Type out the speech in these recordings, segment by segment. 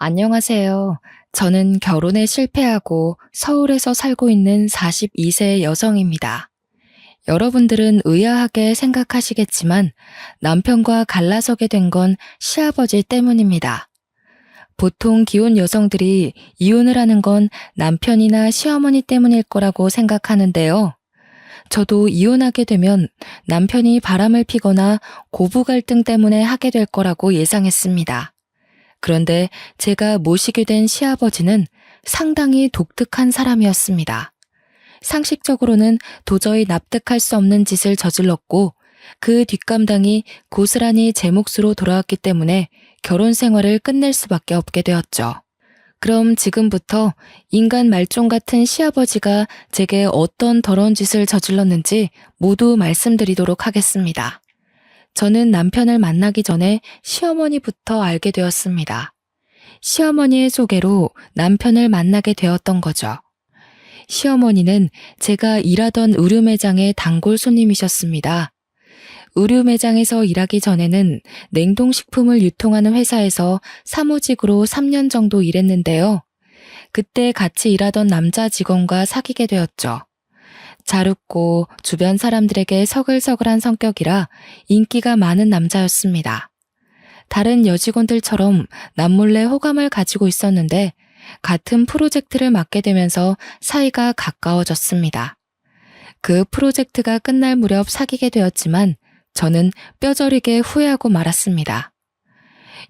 안녕하세요. 저는 결혼에 실패하고 서울에서 살고 있는 42세 여성입니다. 여러분들은 의아하게 생각하시겠지만 남편과 갈라서게 된 건 시아버지 때문입니다. 보통 기혼 여성들이 이혼을 하는 건 남편이나 시어머니 때문일 거라고 생각하는데요. 저도 이혼하게 되면 남편이 바람을 피거나 고부 갈등 때문에 하게 될 거라고 예상했습니다. 그런데 제가 모시게 된 시아버지는 상당히 독특한 사람이었습니다. 상식적으로는 도저히 납득할 수 없는 짓을 저질렀고 그 뒷감당이 고스란히 제 몫으로 돌아왔기 때문에 결혼 생활을 끝낼 수밖에 없게 되었죠. 그럼 지금부터 인간 말종 같은 시아버지가 제게 어떤 더러운 짓을 저질렀는지 모두 말씀드리도록 하겠습니다. 저는 남편을 만나기 전에 시어머니부터 알게 되었습니다. 시어머니의 소개로 남편을 만나게 되었던 거죠. 시어머니는 제가 일하던 의류 매장의 단골 손님이셨습니다. 의류 매장에서 일하기 전에는 냉동식품을 유통하는 회사에서 사무직으로 3년 정도 일했는데요. 그때 같이 일하던 남자 직원과 사귀게 되었죠. 잘 웃고 주변 사람들에게 서글서글한 성격이라 인기가 많은 남자였습니다. 다른 여직원들처럼 남몰래 호감을 가지고 있었는데 같은 프로젝트를 맡게 되면서 사이가 가까워졌습니다. 그 프로젝트가 끝날 무렵 사귀게 되었지만 저는 뼈저리게 후회하고 말았습니다.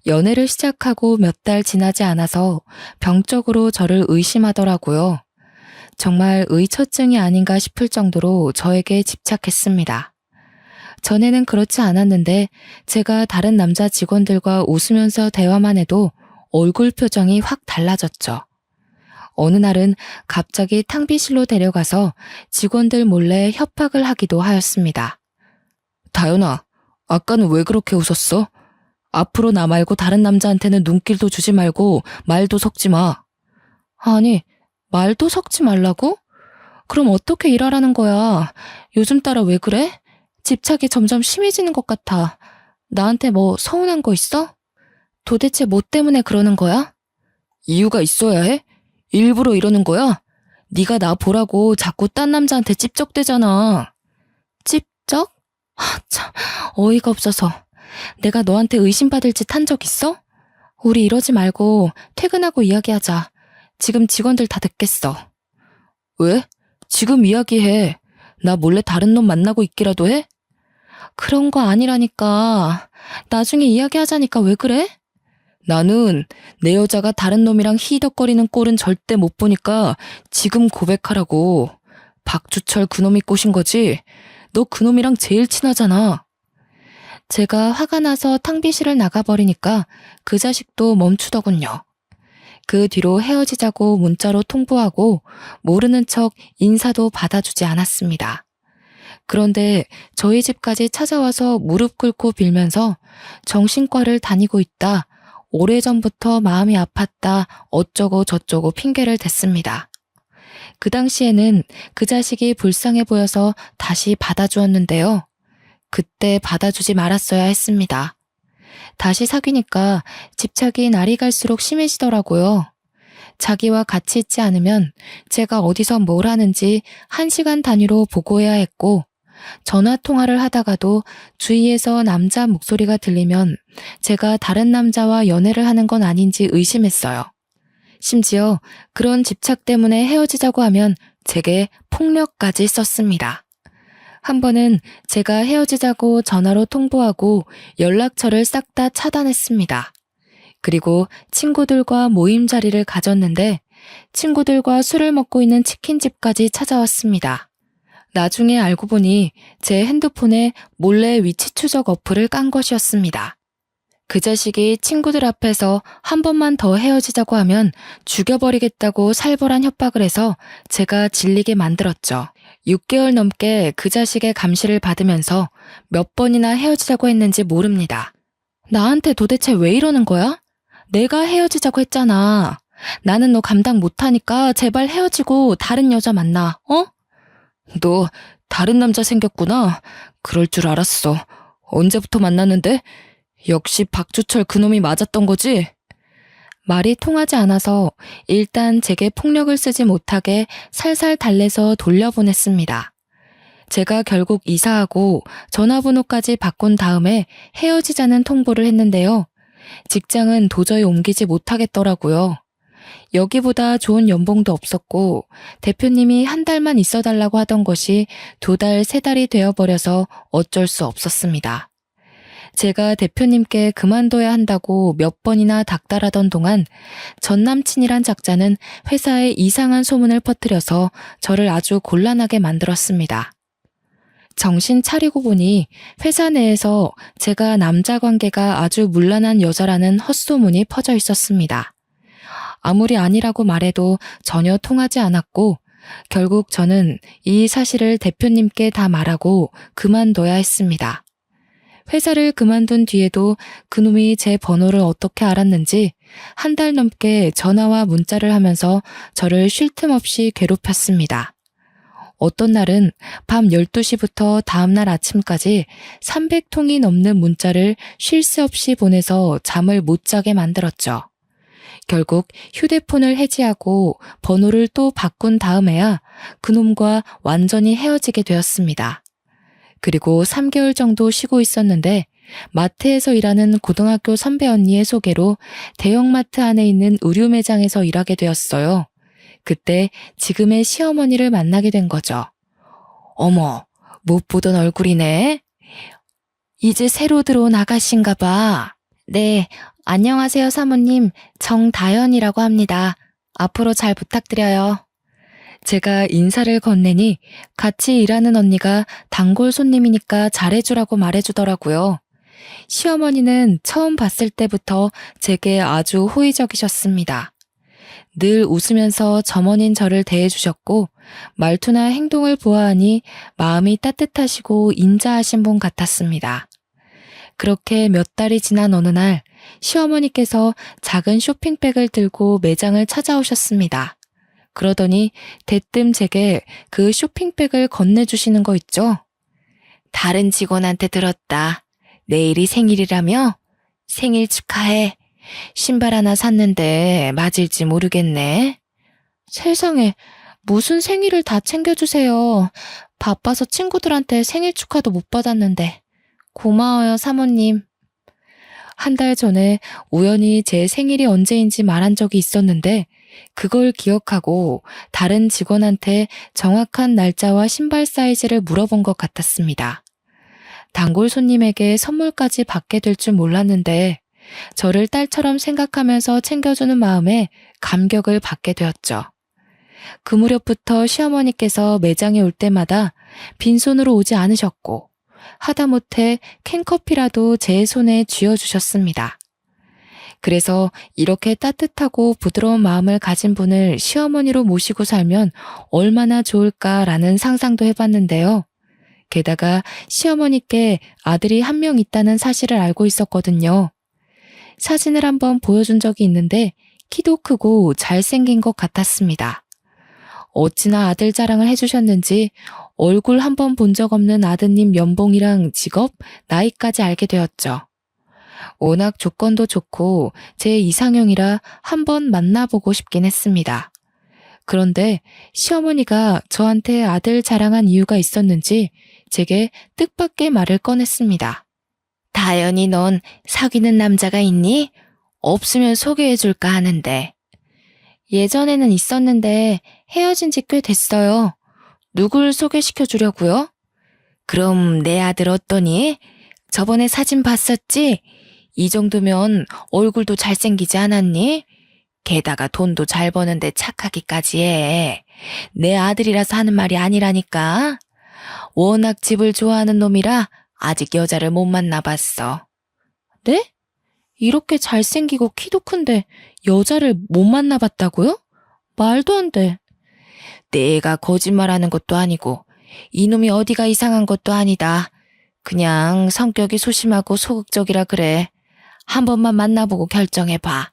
연애를 시작하고 몇 달 지나지 않아서 병적으로 저를 의심하더라고요. 정말 의처증이 아닌가 싶을 정도로 저에게 집착했습니다. 전에는 그렇지 않았는데 제가 다른 남자 직원들과 웃으면서 대화만 해도 얼굴 표정이 확 달라졌죠. 어느 날은 갑자기 탕비실로 데려가서 직원들 몰래 협박을 하기도 하였습니다. 다연아, 아까는 왜 그렇게 웃었어? 앞으로 나 말고 다른 남자한테는 눈길도 주지 말고 말도 섞지 마. 아니, 말도 섞지 말라고? 그럼 어떻게 일하라는 거야? 요즘 따라 왜 그래? 집착이 점점 심해지는 것 같아. 나한테 뭐 서운한 거 있어? 도대체 뭐 때문에 그러는 거야? 이유가 있어야 해? 일부러 이러는 거야? 네가 나 보라고 자꾸 딴 남자한테 찝적대잖아. 찝적? 참, 어이가 없어서. 내가 너한테 의심받을 짓 한 적 있어? 우리 이러지 말고 퇴근하고 이야기하자. 지금 직원들 다 듣겠어. 왜? 지금 이야기해. 나 몰래 다른 놈 만나고 있기라도 해? 그런 거 아니라니까. 나중에 이야기하자니까 왜 그래? 나는 내 여자가 다른 놈이랑 히덕거리는 꼴은 절대 못 보니까 지금 고백하라고. 박주철 그놈이 꼬신 거지? 너 그놈이랑 제일 친하잖아. 제가 화가 나서 탕비실을 나가버리니까 그 자식도 멈추더군요. 그 뒤로 헤어지자고 문자로 통보하고 모르는 척 인사도 받아주지 않았습니다. 그런데 저희 집까지 찾아와서 무릎 꿇고 빌면서 정신과를 다니고 있다, 오래전부터 마음이 아팠다, 어쩌고 저쩌고 핑계를 댔습니다. 그 당시에는 그 자식이 불쌍해 보여서 다시 받아주었는데요. 그때 받아주지 말았어야 했습니다. 다시 사귀니까 집착이 날이 갈수록 심해지더라고요. 자기와 같이 있지 않으면 제가 어디서 뭘 하는지 1시간 단위로 보고해야 했고, 전화 통화를 하다가도 주위에서 남자 목소리가 들리면 제가 다른 남자와 연애를 하는 건 아닌지 의심했어요. 심지어 그런 집착 때문에 헤어지자고 하면 제게 폭력까지 썼습니다. 한 번은 제가 헤어지자고 전화로 통보하고 연락처를 싹 다 차단했습니다. 그리고 친구들과 모임 자리를 가졌는데 친구들과 술을 먹고 있는 치킨집까지 찾아왔습니다. 나중에 알고 보니 제 핸드폰에 몰래 위치 추적 어플을 깐 것이었습니다. 그 자식이 친구들 앞에서 한 번만 더 헤어지자고 하면 죽여버리겠다고 살벌한 협박을 해서 제가 질리게 만들었죠. 6개월 넘게 그 자식의 감시를 받으면서 몇 번이나 헤어지자고 했는지 모릅니다. 나한테 도대체 왜 이러는 거야? 내가 헤어지자고 했잖아. 나는 너 감당 못하니까 제발 헤어지고 다른 여자 만나, 어? 너 다른 남자 생겼구나. 그럴 줄 알았어. 언제부터 만났는데? 역시 박주철 그놈이 맞았던 거지? 말이 통하지 않아서 일단 제게 폭력을 쓰지 못하게 살살 달래서 돌려보냈습니다. 제가 결국 이사하고 전화번호까지 바꾼 다음에 헤어지자는 통보를 했는데요. 직장은 도저히 옮기지 못하겠더라고요. 여기보다 좋은 연봉도 없었고 대표님이 한 달만 있어달라고 하던 것이 2달, 3달이 되어버려서 어쩔 수 없었습니다. 제가 대표님께 그만둬야 한다고 몇 번이나 닥달하던 동안 전 남친이란 작자는 회사에 이상한 소문을 퍼뜨려서 저를 아주 곤란하게 만들었습니다. 정신 차리고 보니 회사 내에서 제가 남자 관계가 아주 문란한 여자라는 헛소문이 퍼져 있었습니다. 아무리 아니라고 말해도 전혀 통하지 않았고 결국 저는 이 사실을 대표님께 다 말하고 그만둬야 했습니다. 회사를 그만둔 뒤에도 그놈이 제 번호를 어떻게 알았는지 1달 넘게 전화와 문자를 하면서 저를 쉴 틈 없이 괴롭혔습니다. 어떤 날은 밤 12시부터 다음날 아침까지 300통이 넘는 문자를 쉴 새 없이 보내서 잠을 못 자게 만들었죠. 결국 휴대폰을 해지하고 번호를 또 바꾼 다음에야 그놈과 완전히 헤어지게 되었습니다. 그리고 3개월 정도 쉬고 있었는데 마트에서 일하는 고등학교 선배 언니의 소개로 대형마트 안에 있는 의류 매장에서 일하게 되었어요. 그때 지금의 시어머니를 만나게 된 거죠. 어머, 못 보던 얼굴이네. 이제 새로 들어온 아가씨인가 봐. 네, 안녕하세요 사모님. 정다연이라고 합니다. 앞으로 잘 부탁드려요. 제가 인사를 건네니 같이 일하는 언니가 단골 손님이니까 잘해주라고 말해주더라고요. 시어머니는 처음 봤을 때부터 제게 아주 호의적이셨습니다. 늘 웃으면서 점원인 저를 대해주셨고 말투나 행동을 보아하니 마음이 따뜻하시고 인자하신 분 같았습니다. 그렇게 몇 달이 지난 어느 날 시어머니께서 작은 쇼핑백을 들고 매장을 찾아오셨습니다. 그러더니 대뜸 제게 그 쇼핑백을 건네주시는 거 있죠? 다른 직원한테 들었다. 내일이 생일이라며? 생일 축하해. 신발 하나 샀는데 맞을지 모르겠네. 세상에, 무슨 생일을 다 챙겨주세요. 바빠서 친구들한테 생일 축하도 못 받았는데. 고마워요, 사모님. 1달 전에 우연히 제 생일이 언제인지 말한 적이 있었는데 그걸 기억하고 다른 직원한테 정확한 날짜와 신발 사이즈를 물어본 것 같았습니다. 단골 손님에게 선물까지 받게 될 줄 몰랐는데 저를 딸처럼 생각하면서 챙겨주는 마음에 감격을 받게 되었죠. 그 무렵부터 시어머니께서 매장에 올 때마다 빈손으로 오지 않으셨고 하다못해 캔커피라도 제 손에 쥐어주셨습니다. 그래서 이렇게 따뜻하고 부드러운 마음을 가진 분을 시어머니로 모시고 살면 얼마나 좋을까라는 상상도 해봤는데요. 게다가 시어머니께 아들이 1명 있다는 사실을 알고 있었거든요. 사진을 한번 보여준 적이 있는데 키도 크고 잘생긴 것 같았습니다. 어찌나 아들 자랑을 해주셨는지 얼굴 한번 본 적 없는 아드님 연봉이랑 직업, 나이까지 알게 되었죠. 워낙 조건도 좋고 제 이상형이라 한번 만나보고 싶긴 했습니다. 그런데 시어머니가 저한테 아들 자랑한 이유가 있었는지 제게 뜻밖의 말을 꺼냈습니다. 다연이 넌 사귀는 남자가 있니? 없으면 소개해줄까 하는데. 예전에는 있었는데 헤어진 지 꽤 됐어요. 누굴 소개시켜주려고요? 그럼 내 아들 어떠니? 저번에 사진 봤었지? 이 정도면 얼굴도 잘생기지 않았니? 게다가 돈도 잘 버는데 착하기까지 해. 내 아들이라서 하는 말이 아니라니까. 워낙 집을 좋아하는 놈이라 아직 여자를 못 만나봤어. 네? 이렇게 잘생기고 키도 큰데 여자를 못 만나봤다고요? 말도 안 돼. 내가 거짓말하는 것도 아니고 이놈이 어디가 이상한 것도 아니다. 그냥 성격이 소심하고 소극적이라 그래. 한 번만 만나보고 결정해봐.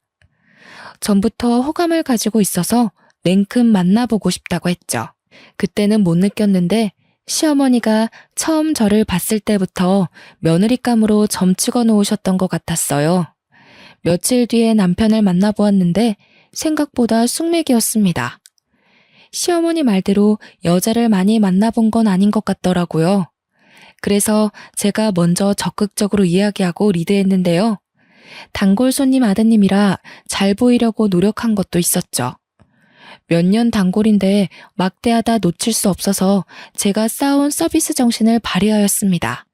전부터 호감을 가지고 있어서 냉큼 만나보고 싶다고 했죠. 그때는 못 느꼈는데 시어머니가 처음 저를 봤을 때부터 며느리감으로 점 찍어 놓으셨던 것 같았어요. 며칠 뒤에 남편을 만나보았는데 생각보다 숙맥이었습니다. 시어머니 말대로 여자를 많이 만나본 건 아닌 것 같더라고요. 그래서 제가 먼저 적극적으로 이야기하고 리드했는데요. 단골 손님 아드님이라 잘 보이려고 노력한 것도 있었죠. 몇 년 단골인데 막대하다 놓칠 수 없어서 제가 쌓아온 서비스 정신을 발휘하였습니다.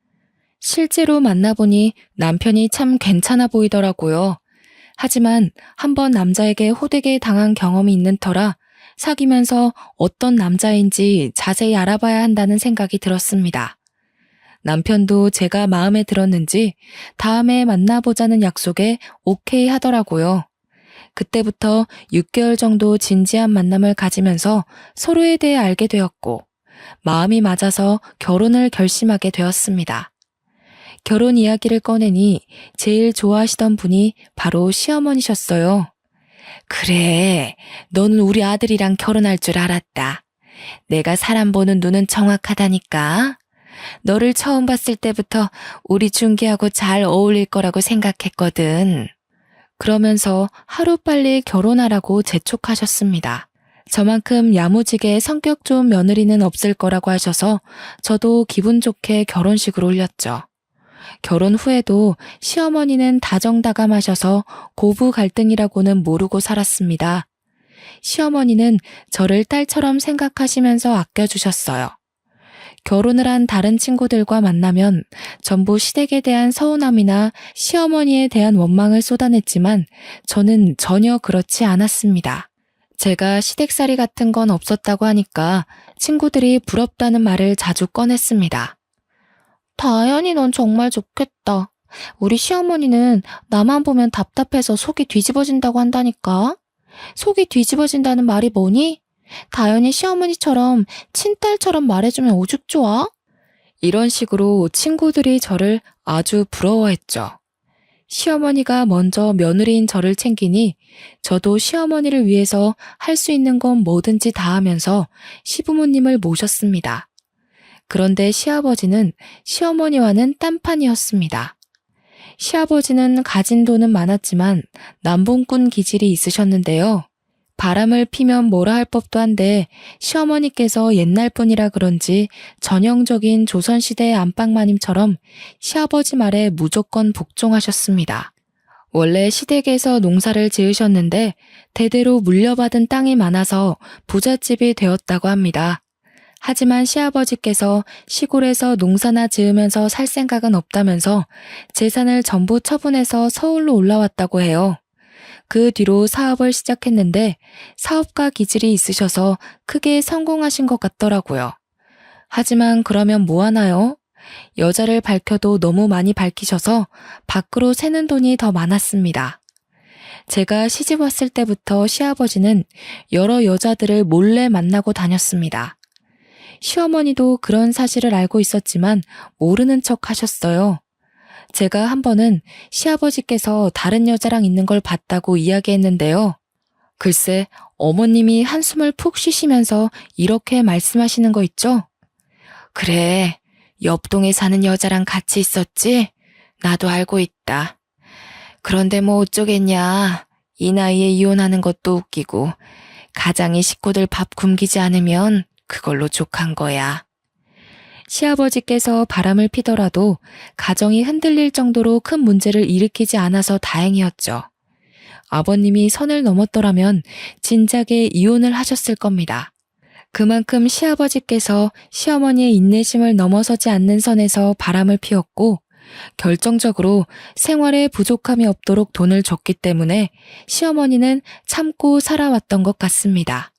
실제로 만나보니 남편이 참 괜찮아 보이더라고요. 하지만 한번 남자에게 호되게 당한 경험이 있는 터라 사귀면서 어떤 남자인지 자세히 알아봐야 한다는 생각이 들었습니다. 남편도 제가 마음에 들었는지 다음에 만나보자는 약속에 오케이 하더라고요. 그때부터 6개월 정도 진지한 만남을 가지면서 서로에 대해 알게 되었고 마음이 맞아서 결혼을 결심하게 되었습니다. 결혼 이야기를 꺼내니 제일 좋아하시던 분이 바로 시어머니셨어요. 그래, 너는 우리 아들이랑 결혼할 줄 알았다. 내가 사람 보는 눈은 정확하다니까. 너를 처음 봤을 때부터 우리 준기하고 잘 어울릴 거라고 생각했거든. 그러면서 하루빨리 결혼하라고 재촉하셨습니다. 저만큼 야무지게 성격 좋은 며느리는 없을 거라고 하셔서 저도 기분 좋게 결혼식을 올렸죠. 결혼 후에도 시어머니는 다정다감하셔서 고부 갈등이라고는 모르고 살았습니다. 시어머니는 저를 딸처럼 생각하시면서 아껴주셨어요. 결혼을 한 다른 친구들과 만나면 전부 시댁에 대한 서운함이나 시어머니에 대한 원망을 쏟아냈지만 저는 전혀 그렇지 않았습니다. 제가 시댁살이 같은 건 없었다고 하니까 친구들이 부럽다는 말을 자주 꺼냈습니다. 다현이 넌 정말 좋겠다. 우리 시어머니는 나만 보면 답답해서 속이 뒤집어진다고 한다니까. 속이 뒤집어진다는 말이 뭐니? 다현이 시어머니처럼 친딸처럼 말해주면 오죽 좋아? 이런 식으로 친구들이 저를 아주 부러워했죠. 시어머니가 먼저 며느리인 저를 챙기니 저도 시어머니를 위해서 할 수 있는 건 뭐든지 다 하면서 시부모님을 모셨습니다. 그런데 시아버지는 시어머니와는 딴판이었습니다. 시아버지는 가진 돈은 많았지만 남봉꾼 기질이 있으셨는데요. 바람을 피면 뭐라 할 법도 한데 시어머니께서 옛날 분이라 그런지 전형적인 조선시대의 안방마님처럼 시아버지 말에 무조건 복종하셨습니다. 원래 시댁에서 농사를 지으셨는데 대대로 물려받은 땅이 많아서 부잣집이 되었다고 합니다. 하지만 시아버지께서 시골에서 농사나 지으면서 살 생각은 없다면서 재산을 전부 처분해서 서울로 올라왔다고 해요. 그 뒤로 사업을 시작했는데 사업가 기질이 있으셔서 크게 성공하신 것 같더라고요. 하지만 그러면 뭐 하나요? 여자를 밝혀도 너무 많이 밝히셔서 밖으로 새는 돈이 더 많았습니다. 제가 시집 왔을 때부터 시아버지는 여러 여자들을 몰래 만나고 다녔습니다. 시어머니도 그런 사실을 알고 있었지만 모르는 척 하셨어요. 제가 한 번은 시아버지께서 다른 여자랑 있는 걸 봤다고 이야기했는데요. 글쎄, 어머님이 한숨을 푹 쉬시면서 이렇게 말씀하시는 거 있죠? 그래, 옆동에 사는 여자랑 같이 있었지? 나도 알고 있다. 그런데 뭐 어쩌겠냐. 이 나이에 이혼하는 것도 웃기고 가장이 식구들 밥 굶기지 않으면 그걸로 족한 거야. 시아버지께서 바람을 피더라도 가정이 흔들릴 정도로 큰 문제를 일으키지 않아서 다행이었죠. 아버님이 선을 넘었더라면 진작에 이혼을 하셨을 겁니다. 그만큼 시아버지께서 시어머니의 인내심을 넘어서지 않는 선에서 바람을 피웠고 결정적으로 생활에 부족함이 없도록 돈을 줬기 때문에 시어머니는 참고 살아왔던 것 같습니다.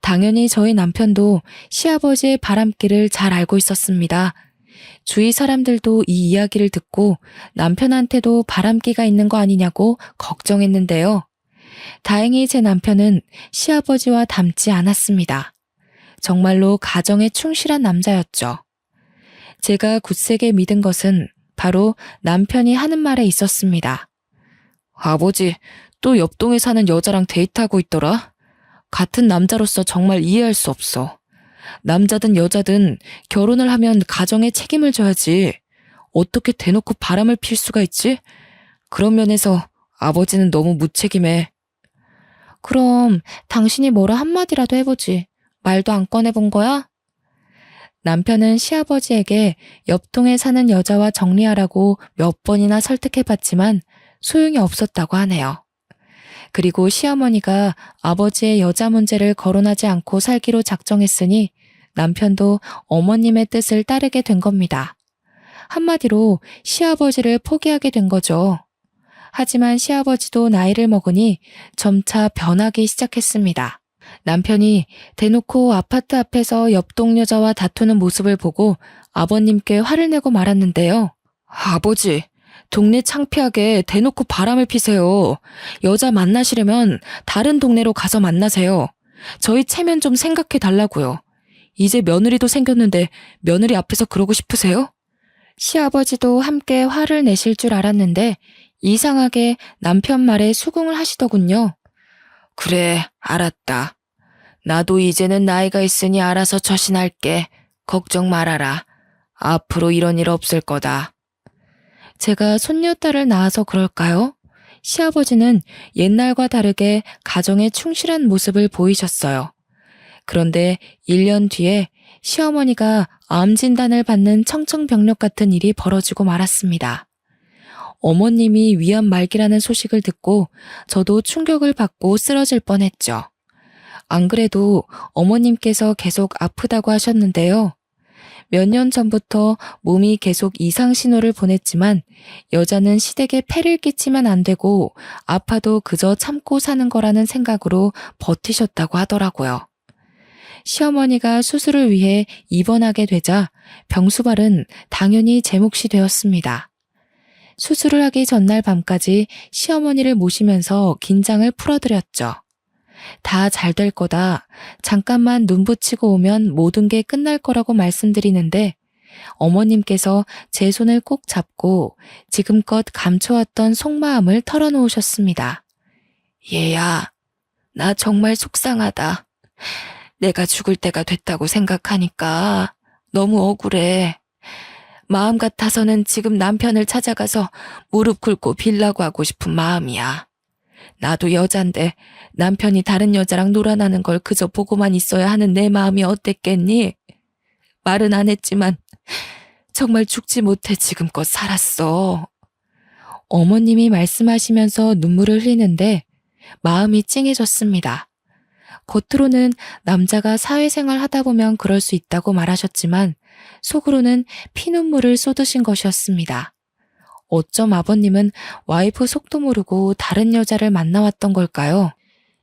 당연히 저희 남편도 시아버지의 바람길을 잘 알고 있었습니다. 주위 사람들도 이 이야기를 듣고 남편한테도 바람기가 있는 거 아니냐고 걱정했는데요. 다행히 제 남편은 시아버지와 닮지 않았습니다. 정말로 가정에 충실한 남자였죠. 제가 굳세게 믿은 것은 바로 남편이 하는 말에 있었습니다. 아버지, 또 옆동에 사는 여자랑 데이트하고 있더라? 같은 남자로서 정말 이해할 수 없어. 남자든 여자든 결혼을 하면 가정에 책임을 져야지. 어떻게 대놓고 바람을 필 수가 있지? 그런 면에서 아버지는 너무 무책임해. 그럼 당신이 뭐라 한마디라도 해보지. 말도 안 꺼내본 거야? 남편은 시아버지에게 옆동에 사는 여자와 정리하라고 몇 번이나 설득해봤지만 소용이 없었다고 하네요. 그리고 시어머니가 아버지의 여자 문제를 거론하지 않고 살기로 작정했으니 남편도 어머님의 뜻을 따르게 된 겁니다. 한마디로 시아버지를 포기하게 된 거죠. 하지만 시아버지도 나이를 먹으니 점차 변하기 시작했습니다. 남편이 대놓고 아파트 앞에서 옆동 여자와 다투는 모습을 보고 아버님께 화를 내고 말았는데요. 아버지, 동네 창피하게 대놓고 바람을 피세요. 여자 만나시려면 다른 동네로 가서 만나세요. 저희 체면 좀 생각해 달라고요. 이제 며느리도 생겼는데 며느리 앞에서 그러고 싶으세요? 시아버지도 함께 화를 내실 줄 알았는데 이상하게 남편 말에 수긍을 하시더군요. 그래, 알았다. 나도 이제는 나이가 있으니 알아서 처신할게. 걱정 말아라. 앞으로 이런 일 없을 거다. 제가 손녀딸을 낳아서 그럴까요? 시아버지는 옛날과 다르게 가정에 충실한 모습을 보이셨어요. 그런데 1년 뒤에 시어머니가 암 진단을 받는 청천벽력 같은 일이 벌어지고 말았습니다. 어머님이 위암 말기라는 소식을 듣고 저도 충격을 받고 쓰러질 뻔했죠. 안 그래도 어머님께서 계속 아프다고 하셨는데요. 몇 년 전부터 몸이 계속 이상 신호를 보냈지만 여자는 시댁에 폐를 끼치면 안 되고 아파도 그저 참고 사는 거라는 생각으로 버티셨다고 하더라고요. 시어머니가 수술을 위해 입원하게 되자 병수발은 당연히 제 몫이 되었습니다. 수술을 하기 전날 밤까지 시어머니를 모시면서 긴장을 풀어드렸죠. 다 잘 될 거다. 잠깐만 눈 붙이고 오면 모든 게 끝날 거라고 말씀드리는데 어머님께서 제 손을 꼭 잡고 지금껏 감춰왔던 속마음을 털어놓으셨습니다. 얘야, 나 정말 속상하다. 내가 죽을 때가 됐다고 생각하니까 너무 억울해. 마음 같아서는 지금 남편을 찾아가서 무릎 꿇고 빌라고 하고 싶은 마음이야. 나도 여잔데 남편이 다른 여자랑 놀아나는 걸 그저 보고만 있어야 하는 내 마음이 어땠겠니? 말은 안 했지만 정말 죽지 못해 지금껏 살았어. 어머님이 말씀하시면서 눈물을 흘리는데 마음이 찡해졌습니다. 겉으로는 남자가 사회생활 하다 보면 그럴 수 있다고 말하셨지만 속으로는 피눈물을 쏟으신 것이었습니다. 어쩜 아버님은 와이프 속도 모르고 다른 여자를 만나왔던 걸까요?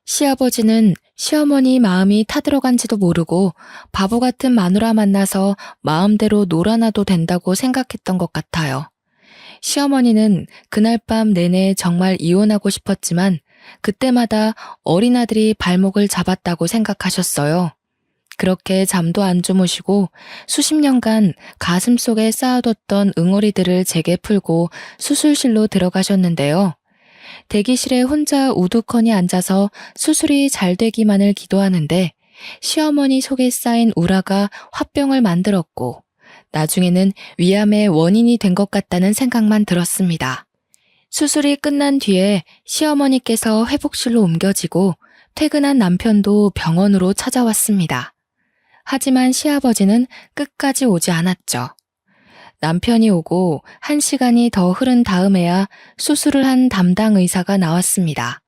시아버지는 시어머니 마음이 타들어간지도 모르고 바보 같은 마누라 만나서 마음대로 놀아나도 된다고 생각했던 것 같아요. 시어머니는 그날 밤 내내 정말 이혼하고 싶었지만 그때마다 어린아들이 발목을 잡았다고 생각하셨어요. 그렇게 잠도 안 주무시고 수십 년간 가슴속에 쌓아뒀던 응어리들을 제게 풀고 수술실로 들어가셨는데요. 대기실에 혼자 우두커니 앉아서 수술이 잘 되기만을 기도하는데 시어머니 속에 쌓인 우라가 화병을 만들었고 나중에는 위암의 원인이 된 것 같다는 생각만 들었습니다. 수술이 끝난 뒤에 시어머니께서 회복실로 옮겨지고 퇴근한 남편도 병원으로 찾아왔습니다. 하지만 시아버지는 끝까지 오지 않았죠. 남편이 오고 1시간이 더 흐른 다음에야 수술을 한 담당 의사가 나왔습니다.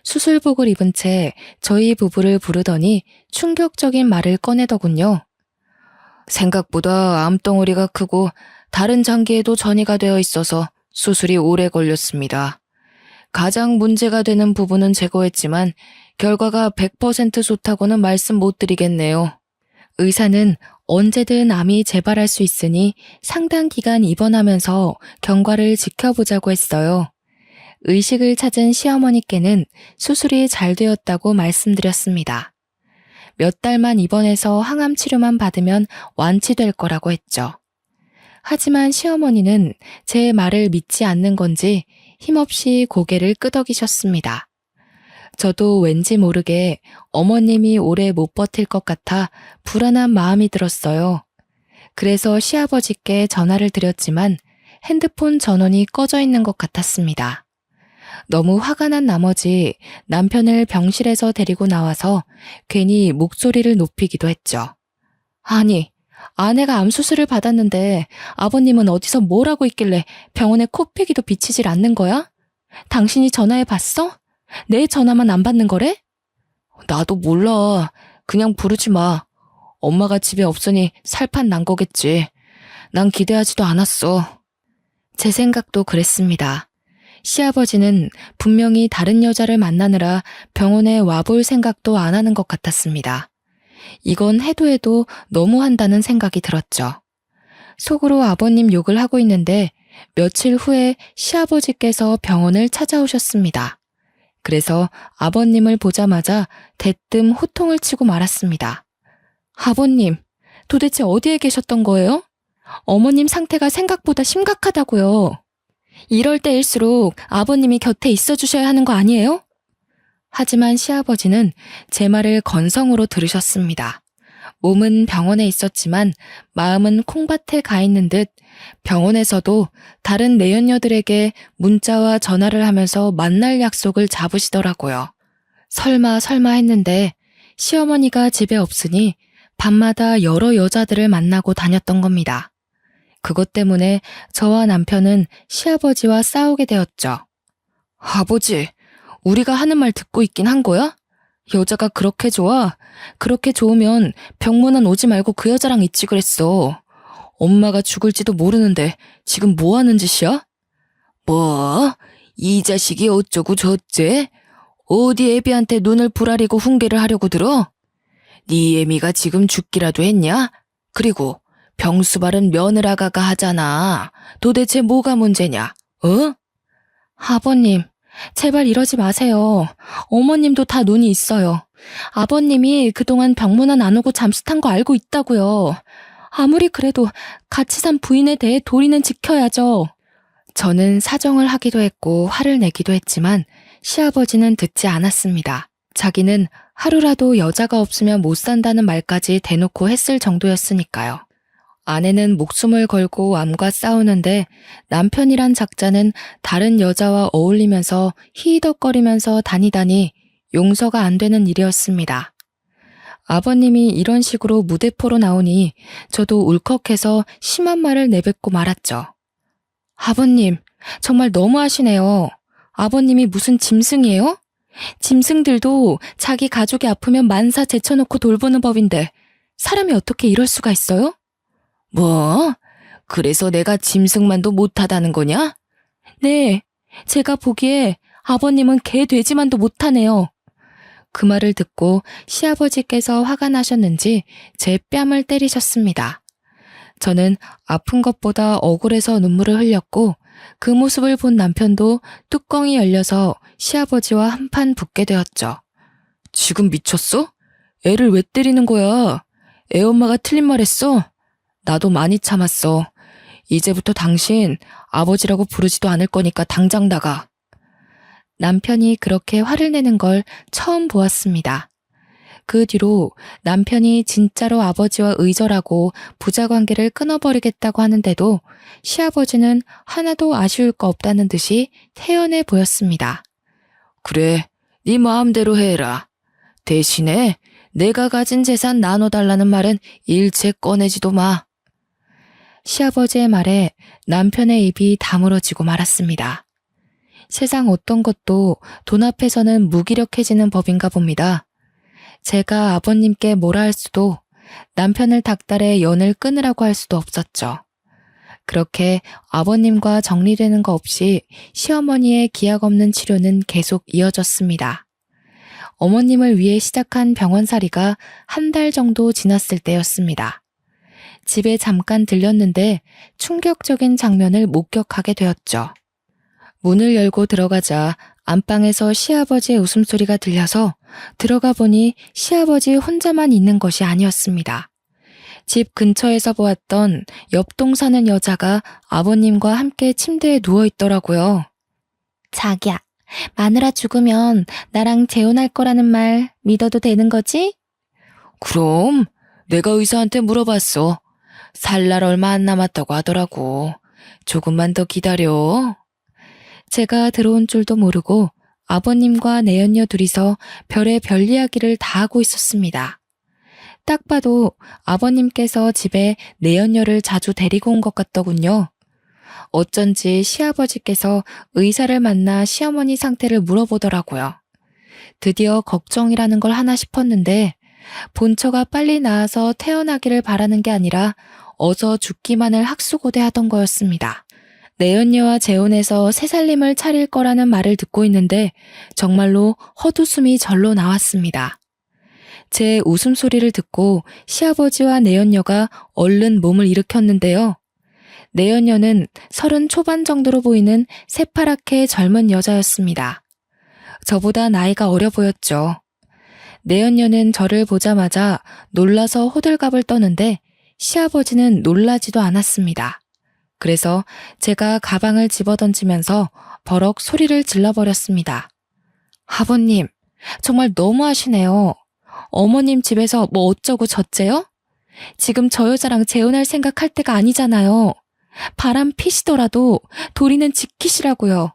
수술복을 입은 채 저희 부부를 부르더니 충격적인 말을 꺼내더군요. 생각보다 암덩어리가 크고 다른 장기에도 전이가 되어 있어서 수술이 오래 걸렸습니다. 가장 문제가 되는 부분은 제거했지만 결과가 100% 좋다고는 말씀 못 드리겠네요. 의사는 언제든 암이 재발할 수 있으니 상당 기간 입원하면서 경과를 지켜보자고 했어요. 의식을 찾은 시어머니께는 수술이 잘 되었다고 말씀드렸습니다. 몇 달만 입원해서 항암 치료만 받으면 완치될 거라고 했죠. 하지만 시어머니는 제 말을 믿지 않는 건지 힘없이 고개를 끄덕이셨습니다. 저도 왠지 모르게 어머님이 오래 못 버틸 것 같아 불안한 마음이 들었어요. 그래서 시아버지께 전화를 드렸지만 핸드폰 전원이 꺼져 있는 것 같았습니다. 너무 화가 난 나머지 남편을 병실에서 데리고 나와서 괜히 목소리를 높이기도 했죠. 아니, 아내가 암 수술을 받았는데 아버님은 어디서 뭘 하고 있길래 병원에 코피기도 비치질 않는 거야? 당신이 전화해 봤어? 내 전화만 안 받는 거래? 나도 몰라. 그냥 부르지 마. 엄마가 집에 없으니 살판 난 거겠지. 난 기대하지도 않았어. 제 생각도 그랬습니다. 시아버지는 분명히 다른 여자를 만나느라 병원에 와볼 생각도 안 하는 것 같았습니다. 이건 해도 너무한다는 생각이 들었죠. 속으로 아버님 욕을 하고 있는데 며칠 후에 시아버지께서 병원을 찾아오셨습니다. 그래서 아버님을 보자마자 대뜸 호통을 치고 말았습니다. 아버님, 도대체 어디에 계셨던 거예요? 어머님 상태가 생각보다 심각하다고요. 이럴 때일수록 아버님이 곁에 있어 주셔야 하는 거 아니에요? 하지만 시아버지는 제 말을 건성으로 들으셨습니다. 몸은 병원에 있었지만 마음은 콩밭에 가 있는 듯 병원에서도 다른 내연녀들에게 문자와 전화를 하면서 만날 약속을 잡으시더라고요. 설마 했는데 시어머니가 집에 없으니 밤마다 여러 여자들을 만나고 다녔던 겁니다. 그것 때문에 저와 남편은 시아버지와 싸우게 되었죠. 아버지, 우리가 하는 말 듣고 있긴 한 거야? 여자가 그렇게 좋아? 그렇게 좋으면 병문안 오지 말고 그 여자랑 있지 그랬어. 엄마가 죽을지도 모르는데 지금 뭐 하는 짓이야? 뭐? 이 자식이 어쩌고 저쩌? 어디 애비한테 눈을 부라리고 훈계를 하려고 들어? 네 애미가 지금 죽기라도 했냐? 그리고 병수발은 며느라가가 하잖아. 도대체 뭐가 문제냐? 어? 아버님, 제발 이러지 마세요. 어머님도 다 눈이 있어요. 아버님이 그동안 병문안 안 오고 잠수 탄 거 알고 있다고요. 아무리 그래도 같이 산 부인에 대해 도리는 지켜야죠. 저는 사정을 하기도 했고 화를 내기도 했지만 시아버지는 듣지 않았습니다. 자기는 하루라도 여자가 없으면 못 산다는 말까지 대놓고 했을 정도였으니까요. 아내는 목숨을 걸고 암과 싸우는데 남편이란 작자는 다른 여자와 어울리면서 히히덕거리면서 다니다니 용서가 안 되는 일이었습니다. 아버님이 이런 식으로 무대포로 나오니 저도 울컥해서 심한 말을 내뱉고 말았죠. 아버님, 정말 너무하시네요. 아버님이 무슨 짐승이에요? 짐승들도 자기 가족이 아프면 만사 제쳐놓고 돌보는 법인데 사람이 어떻게 이럴 수가 있어요? 뭐? 그래서 내가 짐승만도 못하다는 거냐? 네, 제가 보기에 아버님은 개 돼지만도 못하네요. 그 말을 듣고 시아버지께서 화가 나셨는지 제 뺨을 때리셨습니다. 저는 아픈 것보다 억울해서 눈물을 흘렸고 그 모습을 본 남편도 뚜껑이 열려서 시아버지와 한판 붙게 되었죠. 지금 미쳤어? 애를 왜 때리는 거야? 애 엄마가 틀린 말 했어? 나도 많이 참았어. 이제부터 당신 아버지라고 부르지도 않을 거니까 당장 나가. 남편이 그렇게 화를 내는 걸 처음 보았습니다. 그 뒤로 남편이 진짜로 아버지와 의절하고 부자관계를 끊어버리겠다고 하는데도 시아버지는 하나도 아쉬울 거 없다는 듯이 태연해 보였습니다. 그래, 네 마음대로 해라. 대신에 내가 가진 재산 나눠달라는 말은 일체 꺼내지도 마. 시아버지의 말에 남편의 입이 다물어지고 말았습니다. 세상 어떤 것도 돈 앞에서는 무기력해지는 법인가 봅니다. 제가 아버님께 뭐라 할 수도 남편을 닥달해 연을 끊으라고 할 수도 없었죠. 그렇게 아버님과 정리되는 거 없이 시어머니의 기약 없는 치료는 계속 이어졌습니다. 어머님을 위해 시작한 병원살이가 한 달 정도 지났을 때였습니다. 집에 잠깐 들렸는데 충격적인 장면을 목격하게 되었죠. 문을 열고 들어가자 안방에서 시아버지의 웃음소리가 들려서 들어가 보니 시아버지 혼자만 있는 것이 아니었습니다. 집 근처에서 보았던 옆동 사는 여자가 아버님과 함께 침대에 누워있더라고요. 자기야, 마누라 죽으면 나랑 재혼할 거라는 말 믿어도 되는 거지? 그럼 내가 의사한테 물어봤어. 살 날 얼마 안 남았다고 하더라고. 조금만 더 기다려. 제가 들어온 줄도 모르고 아버님과 내연녀 둘이서 별의별 이야기를 다 하고 있었습니다. 딱 봐도 아버님께서 집에 내연녀를 자주 데리고 온 것 같더군요. 어쩐지 시아버지께서 의사를 만나 시어머니 상태를 물어보더라고요. 드디어 걱정이라는 걸 하나 싶었는데 본처가 빨리 나아서 태어나기를 바라는 게 아니라 어서 죽기만을 학수고대하던 거였습니다. 내연녀와 재혼해서 새살림을 차릴 거라는 말을 듣고 있는데 정말로 헛웃음이 절로 나왔습니다. 제 웃음소리를 듣고 시아버지와 내연녀가 얼른 몸을 일으켰는데요. 내연녀는 30 초반 정도로 보이는 새파랗게 젊은 여자였습니다. 저보다 나이가 어려 보였죠. 내연녀는 저를 보자마자 놀라서 호들갑을 떠는데 시아버지는 놀라지도 않았습니다. 그래서 제가 가방을 집어던지면서 버럭 소리를 질러버렸습니다. 아버님, 정말 너무하시네요. 어머님 집에서 뭐 어쩌고 저째요? 지금 저 여자랑 재혼할 생각할 때가 아니잖아요. 바람 피시더라도 도리는 지키시라고요.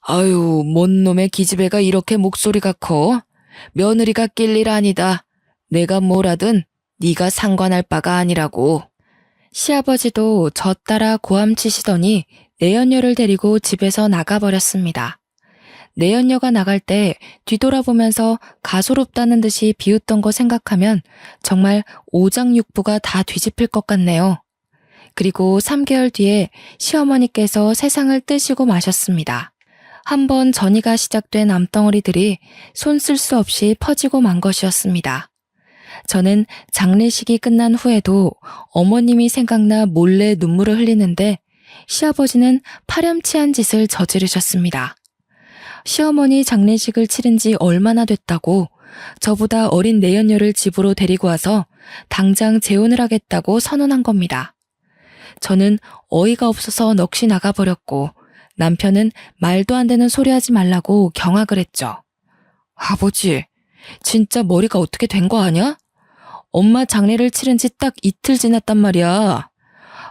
아유, 뭔 놈의 기집애가 이렇게 목소리가 커? 며느리가 낄 일 아니다. 내가 뭐라든 네가 상관할 바가 아니라고. 시아버지도 저 따라 고함치시더니 내연녀를 데리고 집에서 나가버렸습니다. 내연녀가 나갈 때 뒤돌아보면서 가소롭다는 듯이 비웃던 거 생각하면 정말 오장육부가 다 뒤집힐 것 같네요. 그리고 3개월 뒤에 시어머니께서 세상을 뜨시고 마셨습니다. 한번 전이가 시작된 암덩어리들이 손 쓸 수 없이 퍼지고 만 것이었습니다. 저는 장례식이 끝난 후에도 어머님이 생각나 몰래 눈물을 흘리는데 시아버지는 파렴치한 짓을 저지르셨습니다. 시어머니 장례식을 치른 지 얼마나 됐다고 저보다 어린 내연녀를 집으로 데리고 와서 당장 재혼을 하겠다고 선언한 겁니다. 저는 어이가 없어서 넋이 나가버렸고 남편은 말도 안 되는 소리 하지 말라고 경악을 했죠. 아버지, 진짜 머리가 어떻게 된 거 아냐? 엄마 장례를 치른 지 딱 이틀 지났단 말이야.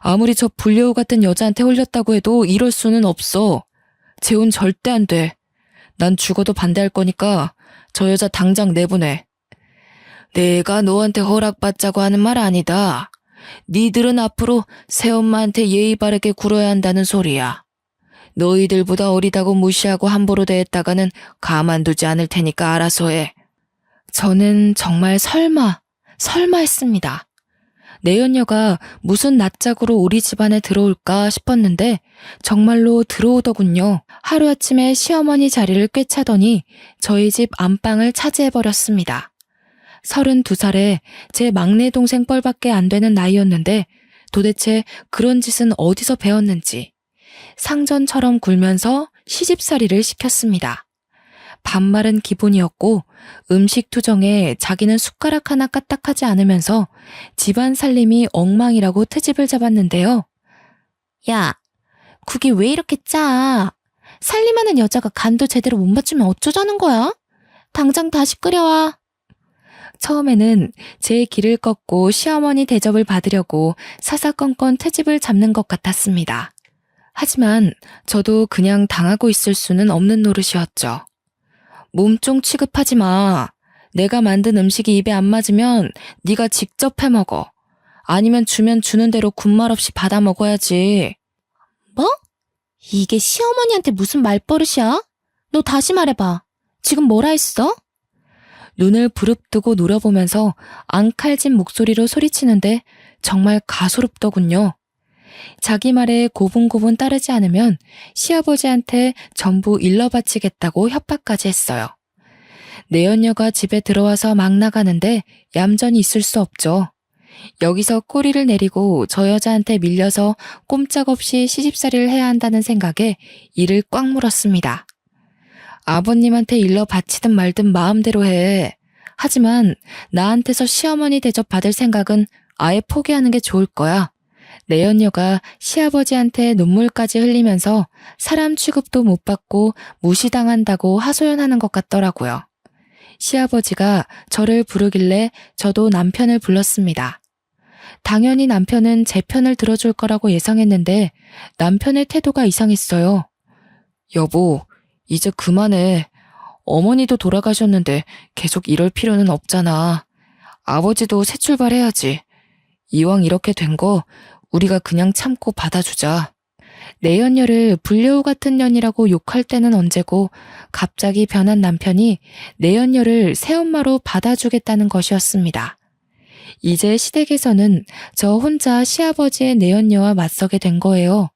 아무리 저 불려우 같은 여자한테 홀렸다고 해도 이럴 수는 없어. 재혼 절대 안 돼. 난 죽어도 반대할 거니까 저 여자 당장 내보내. 내가 너한테 허락받자고 하는 말 아니다. 니들은 앞으로 새엄마한테 예의 바르게 굴어야 한다는 소리야. 너희들보다 어리다고 무시하고 함부로 대했다가는 가만두지 않을 테니까 알아서 해. 저는 정말 설마 했습니다. 내연녀가 무슨 낯짝으로 우리 집안에 들어올까 싶었는데 정말로 들어오더군요. 하루아침에 시어머니 자리를 꿰차더니 저희 집 안방을 차지해버렸습니다. 32살에 제 막내 동생 뻘밖에 안 되는 나이였는데 도대체 그런 짓은 어디서 배웠는지 상전처럼 굴면서 시집살이를 시켰습니다. 반말은 기본이었고 음식 투정에 자기는 숟가락 하나 까딱하지 않으면서 집안 살림이 엉망이라고 트집을 잡았는데요. 야, 국이 왜 이렇게 짜? 살림하는 여자가 간도 제대로 못 맞추면 어쩌자는 거야? 당장 다시 끓여와. 처음에는 제 길을 꺾고 시어머니 대접을 받으려고 사사건건 트집을 잡는 것 같았습니다. 하지만 저도 그냥 당하고 있을 수는 없는 노릇이었죠. 몸종 취급하지 마. 내가 만든 음식이 입에 안 맞으면 네가 직접 해먹어. 아니면 주면 주는 대로 군말 없이 받아 먹어야지. 뭐? 이게 시어머니한테 무슨 말버릇이야? 너 다시 말해봐. 지금 뭐라 했어? 눈을 부릅뜨고 노려보면서 앙칼진 목소리로 소리치는데 정말 가소롭더군요. 자기 말에 고분고분 따르지 않으면 시아버지한테 전부 일러바치겠다고 협박까지 했어요. 내연녀가 집에 들어와서 막 나가는데 얌전히 있을 수 없죠. 여기서 꼬리를 내리고 저 여자한테 밀려서 꼼짝없이 시집살이를 해야 한다는 생각에 이를 꽉 물었습니다. 아버님한테 일러 바치든 말든 마음대로 해. 하지만 나한테서 시어머니 대접 받을 생각은 아예 포기하는 게 좋을 거야. 내연녀가 시아버지한테 눈물까지 흘리면서 사람 취급도 못 받고 무시당한다고 하소연하는 것 같더라고요. 시아버지가 저를 부르길래 저도 남편을 불렀습니다. 당연히 남편은 제 편을 들어줄 거라고 예상했는데 남편의 태도가 이상했어요. 여보, 이제 그만해. 어머니도 돌아가셨는데 계속 이럴 필요는 없잖아. 아버지도 새 출발해야지. 이왕 이렇게 된 거 우리가 그냥 참고 받아주자. 내연녀를 불려우 같은 년이라고 욕할 때는 언제고 갑자기 변한 남편이 내연녀를 새엄마로 받아주겠다는 것이었습니다. 이제 시댁에서는 저 혼자 시아버지의 내연녀와 맞서게 된 거예요.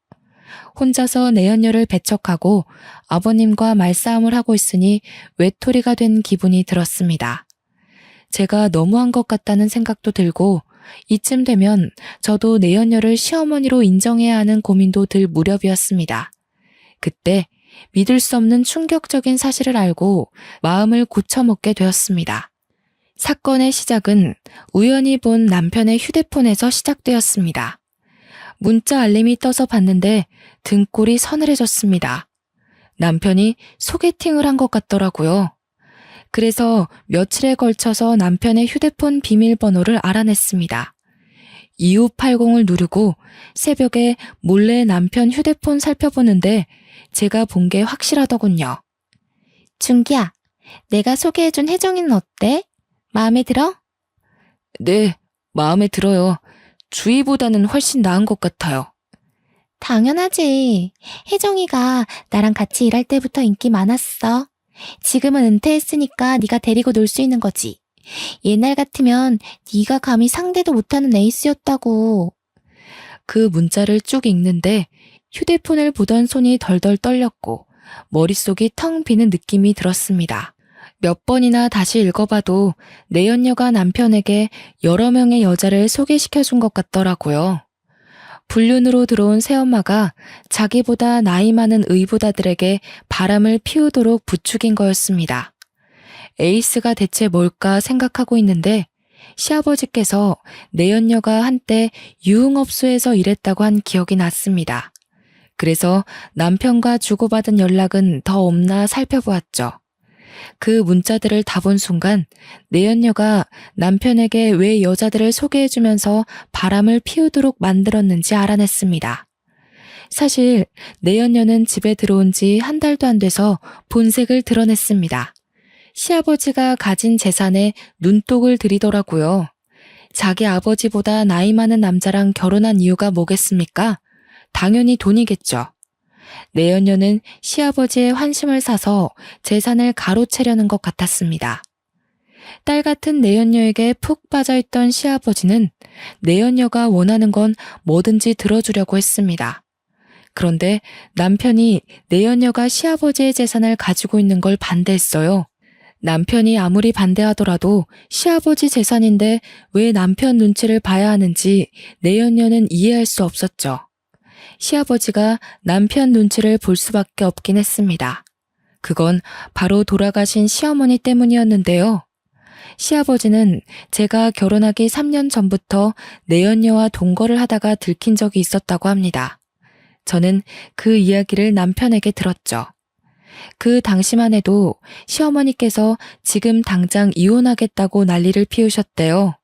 혼자서 내연녀를 배척하고 아버님과 말싸움을 하고 있으니 외톨이가 된 기분이 들었습니다. 제가 너무한 것 같다는 생각도 들고 이쯤 되면 저도 내연녀를 시어머니로 인정해야 하는 고민도 들 무렵이었습니다. 그때 믿을 수 없는 충격적인 사실을 알고 마음을 고쳐먹게 되었습니다. 사건의 시작은 우연히 본 남편의 휴대폰에서 시작되었습니다. 문자 알림이 떠서 봤는데 등골이 서늘해졌습니다. 남편이 소개팅을 한 것 같더라고요. 그래서 며칠에 걸쳐서 남편의 휴대폰 비밀번호를 알아냈습니다. 2580을 누르고 새벽에 몰래 남편 휴대폰 살펴보는데 제가 본 게 확실하더군요. 준기야, 내가 소개해준 혜정이는 어때? 마음에 들어? 네, 마음에 들어요. 주희보다는 훨씬 나은 것 같아요. 당연하지. 혜정이가 나랑 같이 일할 때부터 인기 많았어. 지금은 은퇴했으니까 네가 데리고 놀 수 있는 거지. 옛날 같으면 네가 감히 상대도 못하는 에이스였다고. 그 문자를 쭉 읽는데 휴대폰을 보던 손이 덜덜 떨렸고 머릿속이 텅 비는 느낌이 들었습니다. 몇 번이나 다시 읽어봐도 내연녀가 남편에게 여러 명의 여자를 소개시켜준 것 같더라고요. 불륜으로 들어온 새엄마가 자기보다 나이 많은 의붓아들에게 바람을 피우도록 부추긴 거였습니다. 에이스가 대체 뭘까 생각하고 있는데 시아버지께서 내연녀가 한때 유흥업소에서 일했다고 한 기억이 났습니다. 그래서 남편과 주고받은 연락은 더 없나 살펴보았죠. 그 문자들을 다 본 순간 내연녀가 남편에게 왜 여자들을 소개해주면서 바람을 피우도록 만들었는지 알아냈습니다. 사실 내연녀는 집에 들어온 지 한 달도 안 돼서 본색을 드러냈습니다. 시아버지가 가진 재산에 눈독을 들이더라고요. 자기 아버지보다 나이 많은 남자랑 결혼한 이유가 뭐겠습니까? 당연히 돈이겠죠. 내연녀는 시아버지의 환심을 사서 재산을 가로채려는 것 같았습니다. 딸 같은 내연녀에게 푹 빠져있던 시아버지는 내연녀가 원하는 건 뭐든지 들어주려고 했습니다. 그런데 남편이 내연녀가 시아버지의 재산을 가지고 있는 걸 반대했어요. 남편이 아무리 반대하더라도 시아버지 재산인데 왜 남편 눈치를 봐야 하는지 내연녀는 이해할 수 없었죠. 시아버지가 남편 눈치를 볼 수밖에 없긴 했습니다. 그건 바로 돌아가신 시어머니 때문이었는데요. 시아버지는 제가 결혼하기 3년 전부터 내연녀와 동거를 하다가 들킨 적이 있었다고 합니다. 저는 그 이야기를 남편에게 들었죠. 그 당시만 해도 시어머니께서 지금 당장 이혼하겠다고 난리를 피우셨대요.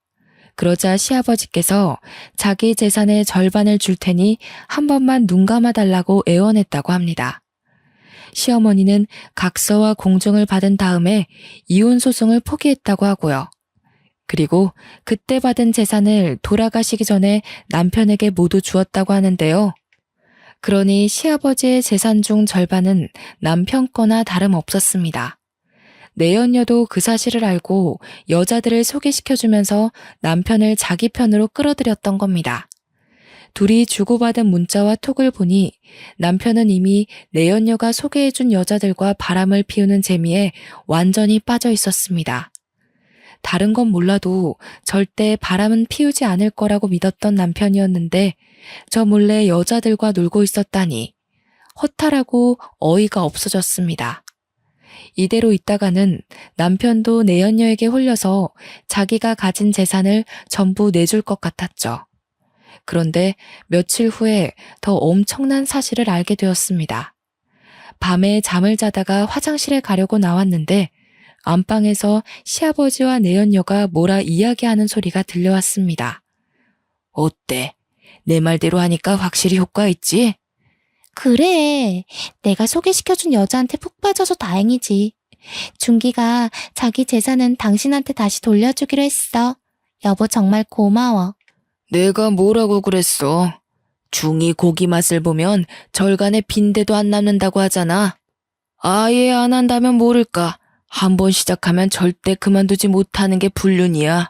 그러자 시아버지께서 자기 재산의 절반을 줄 테니 한 번만 눈 감아달라고 애원했다고 합니다. 시어머니는 각서와 공증을 받은 다음에 이혼 소송을 포기했다고 하고요. 그리고 그때 받은 재산을 돌아가시기 전에 남편에게 모두 주었다고 하는데요. 그러니 시아버지의 재산 중 절반은 남편 거나 다름없었습니다. 내연녀도 그 사실을 알고 여자들을 소개시켜주면서 남편을 자기 편으로 끌어들였던 겁니다. 둘이 주고받은 문자와 톡을 보니 남편은 이미 내연녀가 소개해준 여자들과 바람을 피우는 재미에 완전히 빠져 있었습니다. 다른 건 몰라도 절대 바람은 피우지 않을 거라고 믿었던 남편이었는데 저 몰래 여자들과 놀고 있었다니 허탈하고 어이가 없어졌습니다. 이대로 있다가는 남편도 내연녀에게 홀려서 자기가 가진 재산을 전부 내줄 것 같았죠. 그런데 며칠 후에 더 엄청난 사실을 알게 되었습니다. 밤에 잠을 자다가 화장실에 가려고 나왔는데 안방에서 시아버지와 내연녀가 뭐라 이야기하는 소리가 들려왔습니다. 어때? 내 말대로 하니까 확실히 효과 있지? 그래. 내가 소개시켜준 여자한테 푹 빠져서 다행이지. 준기가 자기 재산은 당신한테 다시 돌려주기로 했어. 여보 정말 고마워. 내가 뭐라고 그랬어? 중이 고기 맛을 보면 절간에 빈대도 안 남는다고 하잖아. 아예 안 한다면 모를까. 한 번 시작하면 절대 그만두지 못하는 게 불륜이야.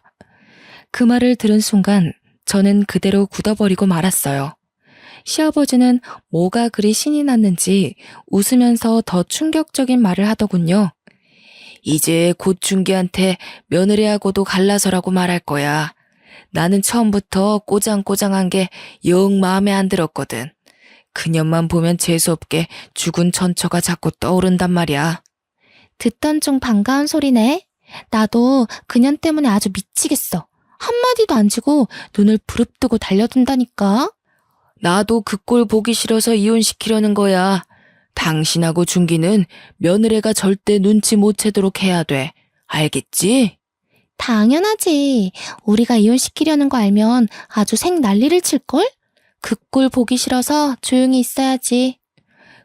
그 말을 들은 순간 저는 그대로 굳어버리고 말았어요. 시아버지는 뭐가 그리 신이 났는지 웃으면서 더 충격적인 말을 하더군요. 이제 곧 준기한테 며느리하고도 갈라서라고 말할 거야. 나는 처음부터 꼬장꼬장한 게 영 마음에 안 들었거든. 그년만 보면 재수없게 죽은 천처가 자꾸 떠오른단 말이야. 듣던 중 반가운 소리네. 나도 그년 때문에 아주 미치겠어. 한마디도 안 지고 눈을 부릅뜨고 달려든다니까. 나도 그 꼴 보기 싫어서 이혼시키려는 거야. 당신하고 준기는 며느리가 절대 눈치 못 채도록 해야 돼. 알겠지? 당연하지. 우리가 이혼시키려는 거 알면 아주 생 난리를 칠걸? 그 꼴 보기 싫어서 조용히 있어야지.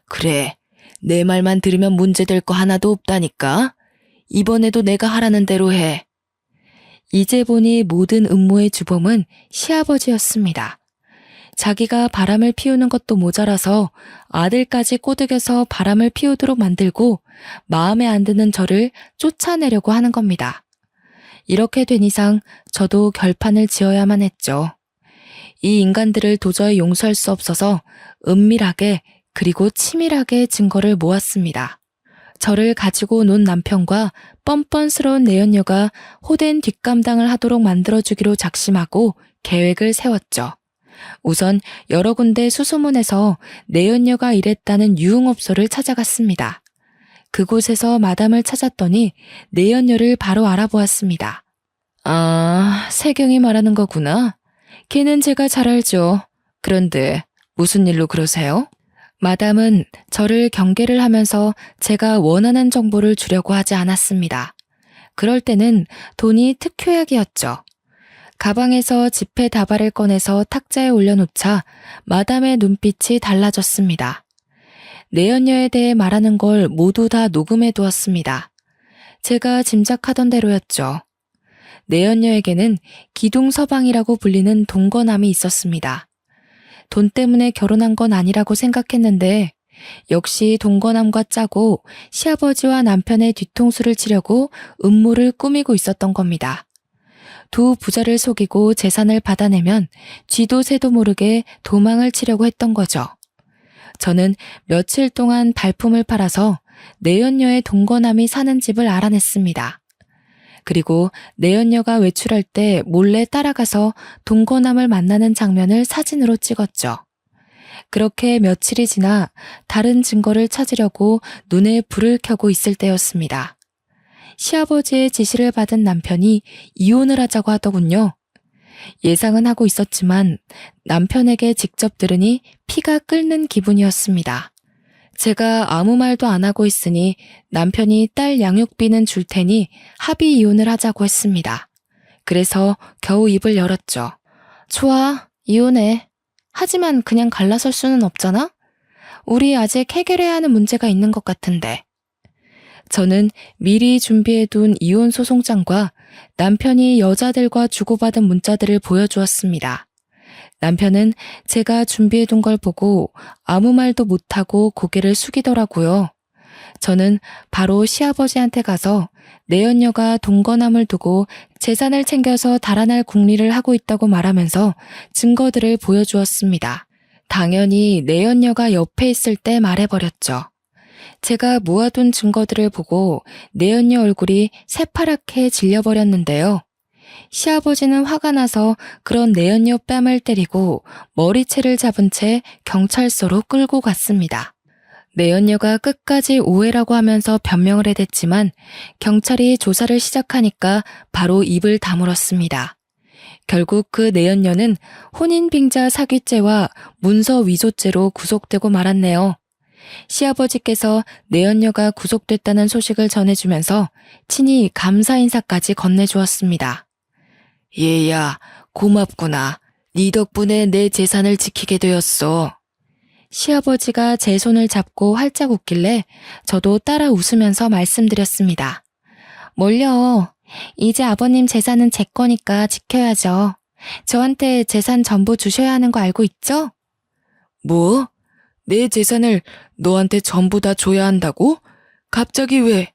그래. 내 말만 들으면 문제될 거 하나도 없다니까. 이번에도 내가 하라는 대로 해. 이제 보니 모든 음모의 주범은 시아버지였습니다. 자기가 바람을 피우는 것도 모자라서 아들까지 꼬드겨서 바람을 피우도록 만들고 마음에 안 드는 저를 쫓아내려고 하는 겁니다. 이렇게 된 이상 저도 결판을 지어야만 했죠. 이 인간들을 도저히 용서할 수 없어서 은밀하게 그리고 치밀하게 증거를 모았습니다. 저를 가지고 논 남편과 뻔뻔스러운 내연녀가 호된 뒷감당을 하도록 만들어주기로 작심하고 계획을 세웠죠. 우선 여러 군데 수소문해서 내연녀가 일했다는 유흥업소를 찾아갔습니다. 그곳에서 마담을 찾았더니 내연녀를 바로 알아보았습니다. 아, 세경이 말하는 거구나. 걔는 제가 잘 알죠. 그런데 무슨 일로 그러세요? 마담은 저를 경계를 하면서 제가 원하는 정보를 주려고 하지 않았습니다. 그럴 때는 돈이 특효약이었죠. 가방에서 지폐 다발을 꺼내서 탁자에 올려놓자 마담의 눈빛이 달라졌습니다. 내연녀에 대해 말하는 걸 모두 다 녹음해 두었습니다. 제가 짐작하던 대로였죠. 내연녀에게는 기둥서방이라고 불리는 동거남이 있었습니다. 돈 때문에 결혼한 건 아니라고 생각했는데 역시 동거남과 짜고 시아버지와 남편의 뒤통수를 치려고 음모를 꾸미고 있었던 겁니다. 두 부자를 속이고 재산을 받아내면 쥐도 새도 모르게 도망을 치려고 했던 거죠. 저는 며칠 동안 발품을 팔아서 내연녀의 동거남이 사는 집을 알아냈습니다. 그리고 내연녀가 외출할 때 몰래 따라가서 동거남을 만나는 장면을 사진으로 찍었죠. 그렇게 며칠이 지나 다른 증거를 찾으려고 눈에 불을 켜고 있을 때였습니다. 시아버지의 지시를 받은 남편이 이혼을 하자고 하더군요. 예상은 하고 있었지만 남편에게 직접 들으니 피가 끓는 기분이었습니다. 제가 아무 말도 안 하고 있으니 남편이 딸 양육비는 줄 테니 합의 이혼을 하자고 했습니다. 그래서 겨우 입을 열었죠. 좋아, 이혼해. 하지만 그냥 갈라설 수는 없잖아? 우리 아직 해결해야 하는 문제가 있는 것 같은데. 저는 미리 준비해둔 이혼 소송장과 남편이 여자들과 주고받은 문자들을 보여주었습니다. 남편은 제가 준비해둔 걸 보고 아무 말도 못하고 고개를 숙이더라고요. 저는 바로 시아버지한테 가서 내연녀가 동거남을 두고 재산을 챙겨서 달아날 궁리를 하고 있다고 말하면서 증거들을 보여주었습니다. 당연히 내연녀가 옆에 있을 때 말해버렸죠. 제가 모아둔 증거들을 보고 내연녀 얼굴이 새파랗게 질려버렸는데요. 시아버지는 화가 나서 그런 내연녀 뺨을 때리고 머리채를 잡은 채 경찰서로 끌고 갔습니다. 내연녀가 끝까지 오해라고 하면서 변명을 해댔지만 경찰이 조사를 시작하니까 바로 입을 다물었습니다. 결국 그 내연녀는 혼인빙자 사기죄와 문서 위조죄로 구속되고 말았네요. 시아버지께서 내연녀가 구속됐다는 소식을 전해주면서 친히 감사 인사까지 건네주었습니다. 얘야, 고맙구나. 네 덕분에 내 재산을 지키게 되었어. 시아버지가 제 손을 잡고 활짝 웃길래 저도 따라 웃으면서 말씀드렸습니다. 뭘요? 이제 아버님 재산은 제 거니까 지켜야죠. 저한테 재산 전부 주셔야 하는 거 알고 있죠? 뭐? 내 재산을 너한테 전부 다 줘야 한다고? 갑자기 왜?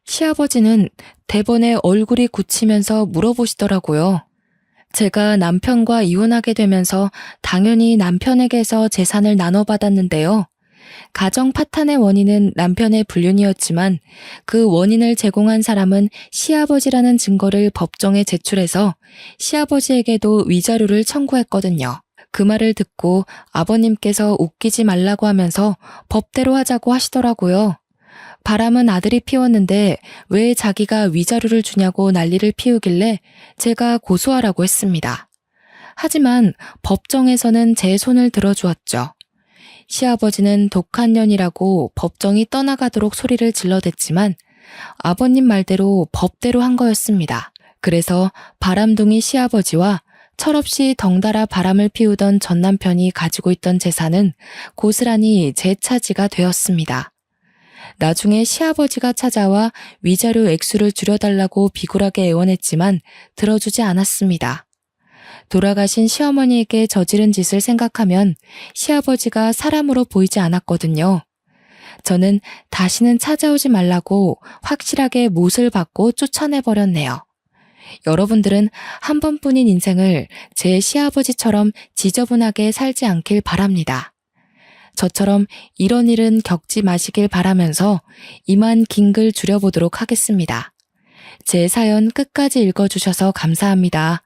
시아버지는 대번에 얼굴이 굳히면서 물어보시더라고요. 제가 남편과 이혼하게 되면서 당연히 남편에게서 재산을 나눠받았는데요. 가정 파탄의 원인은 남편의 불륜이었지만 그 원인을 제공한 사람은 시아버지라는 증거를 법정에 제출해서 시아버지에게도 위자료를 청구했거든요. 그 말을 듣고 아버님께서 웃기지 말라고 하면서 법대로 하자고 하시더라고요. 바람은 아들이 피웠는데 왜 자기가 위자료를 주냐고 난리를 피우길래 제가 고소하라고 했습니다. 하지만 법정에서는 제 손을 들어주었죠. 시아버지는 독한 년이라고 법정이 떠나가도록 소리를 질러댔지만 아버님 말대로 법대로 한 거였습니다. 그래서 바람둥이 시아버지와 철없이 덩달아 바람을 피우던 전 남편이 가지고 있던 재산은 고스란히 제 차지가 되었습니다. 나중에 시아버지가 찾아와 위자료 액수를 줄여달라고 비굴하게 애원했지만 들어주지 않았습니다. 돌아가신 시어머니에게 저지른 짓을 생각하면 시아버지가 사람으로 보이지 않았거든요. 저는 다시는 찾아오지 말라고 확실하게 못을 받고 쫓아내버렸네요. 여러분들은 한 번뿐인 인생을 제 시아버지처럼 지저분하게 살지 않길 바랍니다. 저처럼 이런 일은 겪지 마시길 바라면서 이만 긴 글 줄여보도록 하겠습니다. 제 사연 끝까지 읽어주셔서 감사합니다.